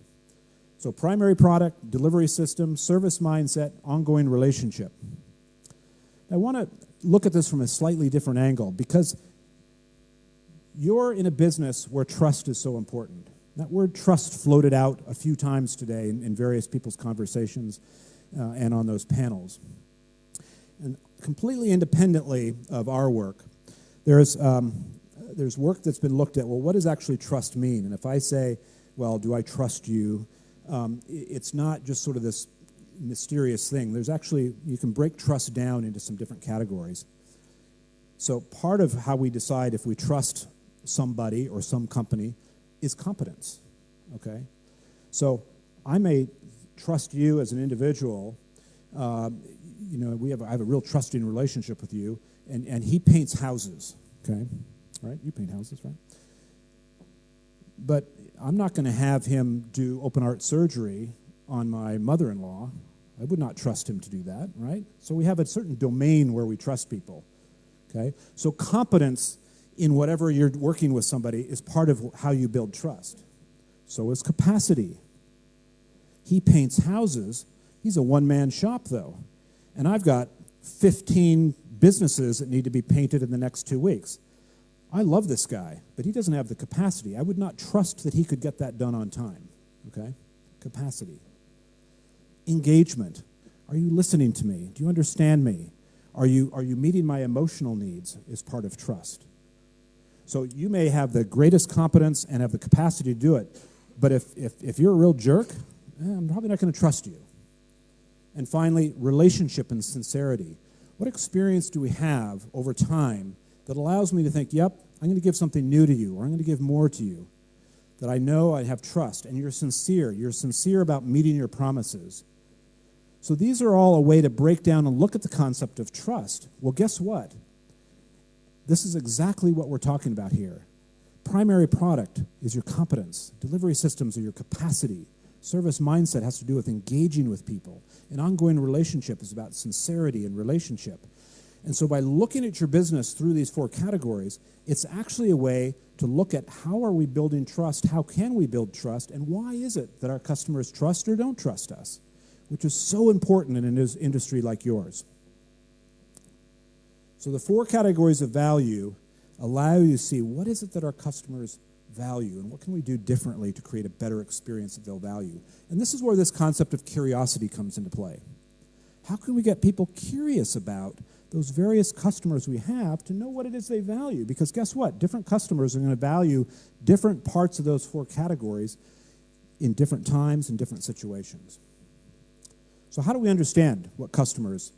So primary product, delivery system, service mindset, ongoing relationship. I want to look at this from a slightly different angle because you're in a business where trust is so important. That word trust floated out a few times today in various people's conversations and on those panels. And completely independently of our work, there's work that's been looked at, well, what does actually trust mean? And if I say, well, do I trust you? It's not just sort of this mysterious thing. There's actually, you can break trust down into some different categories. So part of how we decide if we trust somebody or some company is competence, okay? So I may trust you as an individual. I have a real trusting relationship with you, and he paints houses, okay? Right? You paint houses, right? But I'm not going to have him do open heart surgery on my mother-in-law. I would not trust him to do that, right? So we have a certain domain where we trust people, okay? So competence in whatever you're working with somebody is part of how you build trust. So is capacity. He paints houses. He's a one-man shop, though. And I've got 15 businesses that need to be painted in the next 2 weeks. I love this guy, but he doesn't have the capacity. I would not trust that he could get that done on time, okay? Capacity. Engagement. Are you listening to me? Do you understand me? Are you meeting my emotional needs is part of trust. So you may have the greatest competence and have the capacity to do it, but if you're a real jerk, I'm probably not going to trust you. And finally, relationship and sincerity. What experience do we have over time that allows me to think, yep, I'm going to give something new to you, or I'm going to give more to you, that I know I have trust, and you're sincere about meeting your promises. So these are all a way to break down and look at the concept of trust. Well, guess what? This is exactly what we're talking about here. Primary product is your competence. Delivery systems are your capacity. Service mindset has to do with engaging with people. An ongoing relationship is about sincerity and relationship. And so by looking at your business through these 4 categories, it's actually a way to look at how are we building trust, how can we build trust, and why is it that our customers trust or don't trust us, which is so important in an industry like yours. So the 4 categories of value allow you to see what is it that our customers value and what can we do differently to create a better experience that they'll value. And this is where this concept of curiosity comes into play. How can we get people curious about those various customers we have to know what it is they value? Because guess what? Different customers are going to value different parts of those 4 categories in different times and different situations. So how do we understand what customers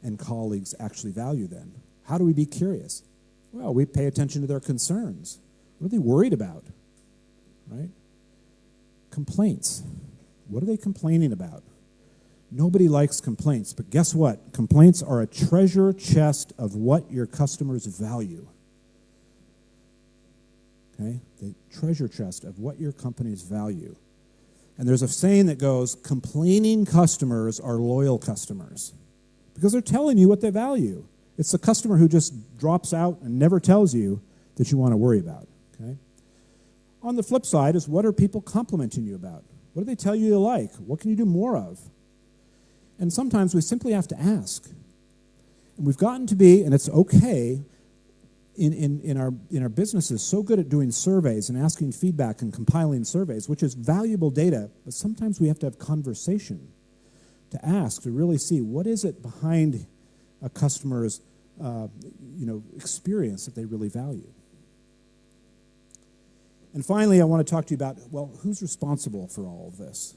and colleagues actually value then? How do we be curious? Well, we pay attention to their concerns. What are they worried about, right? Complaints. What are they complaining about? Nobody likes complaints, but guess what? Complaints are a treasure chest of what your customers value. Okay? The treasure chest of what your companies value. And there's a saying that goes, complaining customers are loyal customers. Because they're telling you what they value. It's the customer who just drops out and never tells you that you want to worry about. Okay? On the flip side is, what are people complimenting you about? What do they tell you you like? What can you do more of? And sometimes we simply have to ask. And we've gotten to be, and it's okay, in our businesses, so good at doing surveys and asking feedback and compiling surveys, which is valuable data, but sometimes we have to have conversation to ask, to really see what is it behind a customer's experience that they really value. And finally, I want to talk to you about, well, who's responsible for all of this?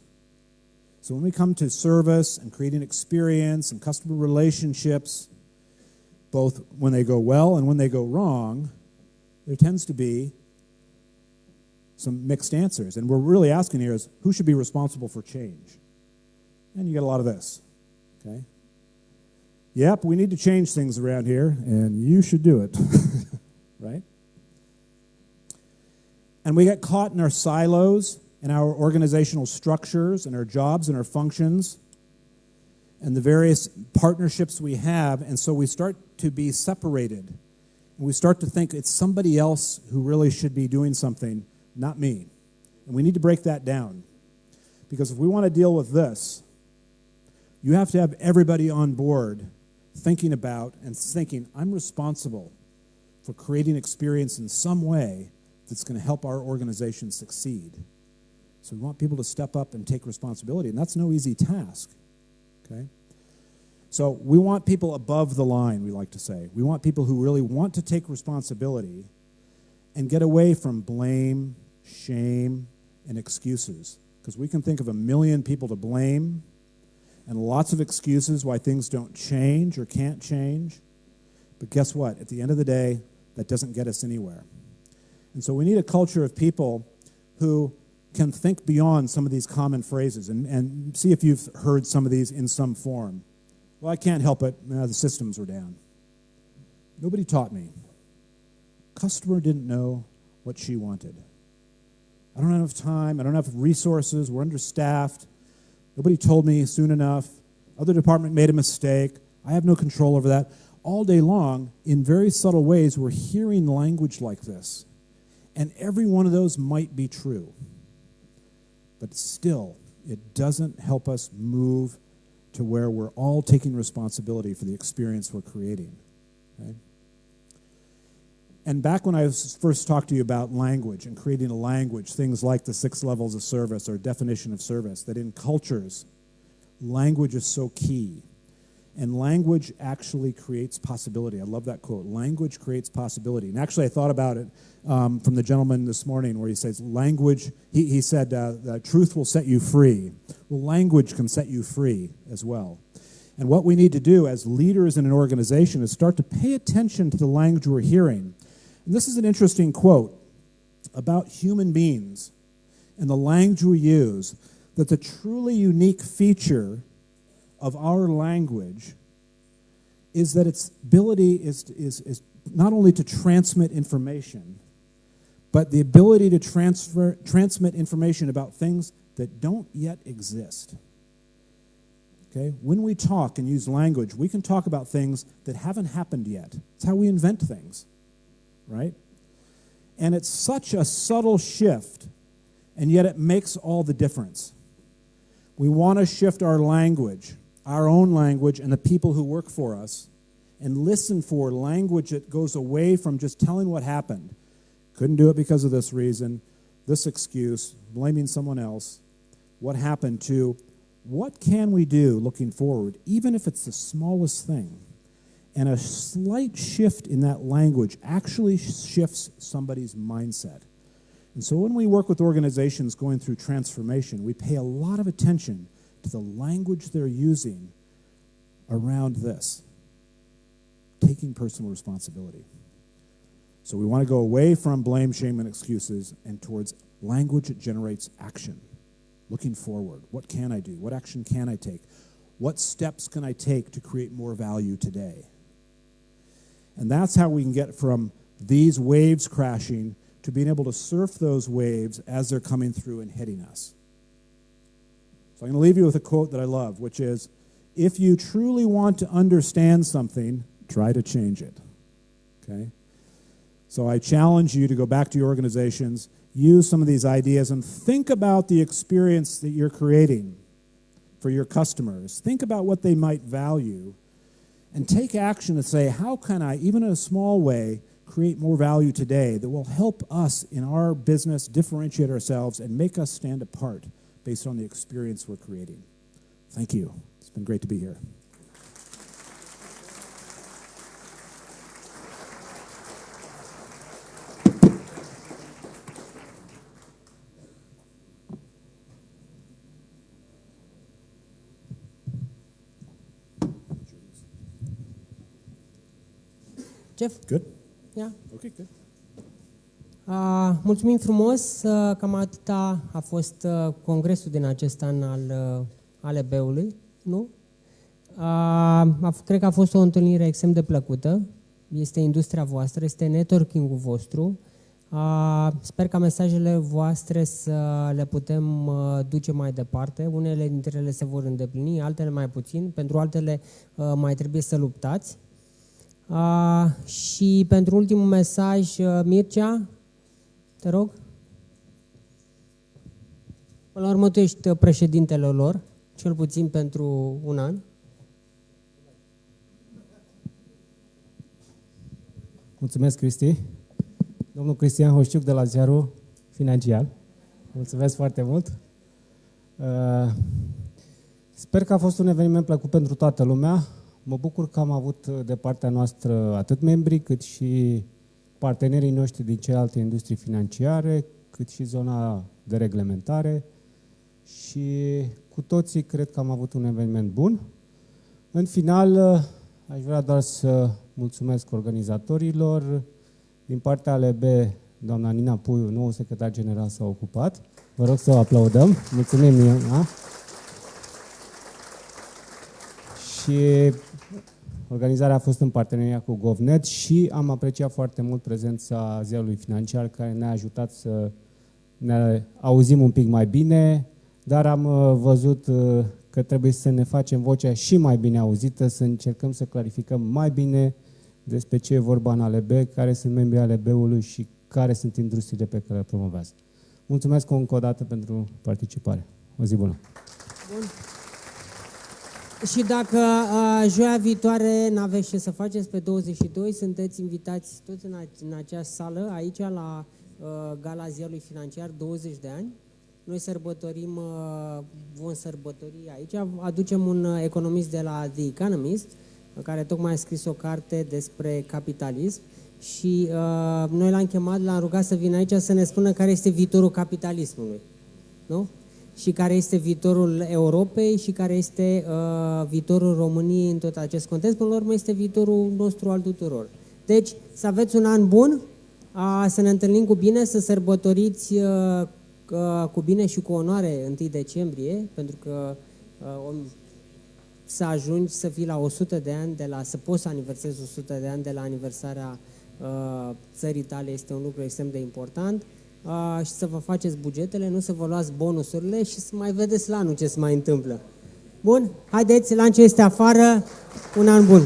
So when we come to service and creating experience and customer relationships, both when they go well and when they go wrong, there tends to be some mixed answers. And we're really asking here is, who should be responsible for change? And you get a lot of this, okay? Yep, we need to change things around here, and you should do it, right? And we get caught in our silos and our organizational structures and our jobs and our functions and the various partnerships we have, and so we start to be separated. And we start to think it's somebody else who really should be doing something, not me. And we need to break that down. Because if we want to deal with this, you have to have everybody on board thinking about and thinking, I'm responsible for creating experience in some way that's going to help our organization succeed. So we want people to step up and take responsibility, and that's no easy task. Okay? So we want people above the line, we like to say. We want people who really want to take responsibility and get away from blame, shame, and excuses. Because we can think of a million people to blame and lots of excuses why things don't change or can't change. But guess what? At the end of the day, that doesn't get us anywhere. And so we need a culture of people who can think beyond some of these common phrases and see if you've heard some of these in some form. Well, I can't help it. The systems were down. Nobody taught me. Customer didn't know what she wanted. I don't have enough time. I don't have resources. We're understaffed. Nobody told me soon enough. Other department made a mistake. I have no control over that. All day long, in very subtle ways, we're hearing language like this. And every one of those might be true. But still, it doesn't help us move to where we're all taking responsibility for the experience we're creating. Okay? And back when I first talked to you about language and creating a language, things like the 6 levels of service or definition of service, that in cultures, language is so key. And language actually creates possibility. I love that quote. Language creates possibility. And actually, I thought about it from the gentleman this morning where he says, language, he said, truth will set you free. Well, language can set you free as well. And what we need to do as leaders in an organization is start to pay attention to the language we're hearing. And this is an interesting quote about human beings and the language we use, that the truly unique feature of our language is that its ability is not only to transmit information, but the ability to transmit information about things that don't yet exist. Okay? When we talk and use language, we can talk about things that haven't happened yet. It's how we invent things, right? And it's such a subtle shift, and yet it makes all the difference. We want to shift our language, our own language, and the people who work for us, and listen for language that goes away from just telling what happened. Couldn't do it because of this reason, this excuse, blaming someone else. What happened to, what can we do looking forward, even if it's the smallest thing? And a slight shift in that language actually shifts somebody's mindset. And so when we work with organizations going through transformation, we pay a lot of attention to the language they're using around this, taking personal responsibility. So we want to go away from blame, shame, and excuses and towards language that generates action, looking forward. What can I do? What action can I take? What steps can I take to create more value today? And that's how we can get from these waves crashing to being able to surf those waves as they're coming through and hitting us. So I'm going to leave you with a quote that I love, which is, if you truly want to understand something, try to change it. Okay? So I challenge you to go back to your organizations, use some of these ideas, and think about the experience that you're creating for your customers. Think about what they might value, and take action to say, how can I, even in a small way, create more value today that will help us in our business differentiate ourselves and make us stand apart based on the experience we're creating. Thank you. It's been great to be here. Jeff? Good? Yeah. Okay, good. Mulțumim frumos, cam atâta a fost congresul din acest an al ALB-ului, nu? Cred că a fost o întâlnire extrem de plăcută, este industria voastră, este networking-ul vostru. Sper ca mesajele voastre să le putem duce mai departe. Unele dintre ele se vor îndeplini, altele mai puțin, pentru altele mai trebuie să luptați. Și pentru ultimul mesaj, Mircea, te rog. Până la urmă, tu ești președintele lor, cel puțin pentru un an. Mulțumesc, Cristi. Domnul Cristian Hoșciuc de la Ziarul Financiar. Mulțumesc foarte mult. Sper că a fost un eveniment plăcut pentru toată lumea. Mă bucur că am avut de partea noastră atât membrii, cât și partenerii noștri din celelalte industrii financiare, cât și zona de reglementare și cu toții cred că am avut un eveniment bun. În final, aș vrea doar să mulțumesc organizatorilor. Din partea ALB, doamna Nina Puiu, nou secretar general, s-a ocupat. Vă rog să o aplaudăm. Mulțumim, Nina. Și organizarea a fost în parteneria cu GovNet și am apreciat foarte mult prezența Ziarului Financiar, care ne-a ajutat să ne auzim un pic mai bine, dar am văzut că trebuie să ne facem vocea și mai bine auzită, să încercăm să clarificăm mai bine despre ce e vorba în ALB, care sunt membrii ALB-ului și care sunt industriile pe care le promovează. Mulțumesc încă o dată pentru participare. O zi bună! Bun. Și dacă joia viitoare n-aveți ce să faceți, pe 22, sunteți invitați toți în această sală, aici la Gala Ziarului Financiar, 20 de ani. Noi sărbătorim, vom sărbători aici, aducem un economist de la The Economist, care tocmai a scris o carte despre capitalism și noi l-am chemat, l-am rugat să vină aici să ne spună care este viitorul capitalismului, nu? Și care este viitorul Europei și care este viitorul României în tot acest context. Până la urmă este viitorul nostru al tuturor. Deci să aveți un an bun, să ne întâlnim cu bine, să sărbătoriți cu bine și cu onoare 1 decembrie, pentru că să ajungi să fii la 100 de ani, să poți să aniversezi 100 de ani de la aniversarea țării tale, este un lucru extrem de important. Și să vă faceți bugetele, nu să vă luați bonusurile și să mai vedeți la anul ce se mai întâmplă. Bun? Haideți, lanciul este afară, un an bun!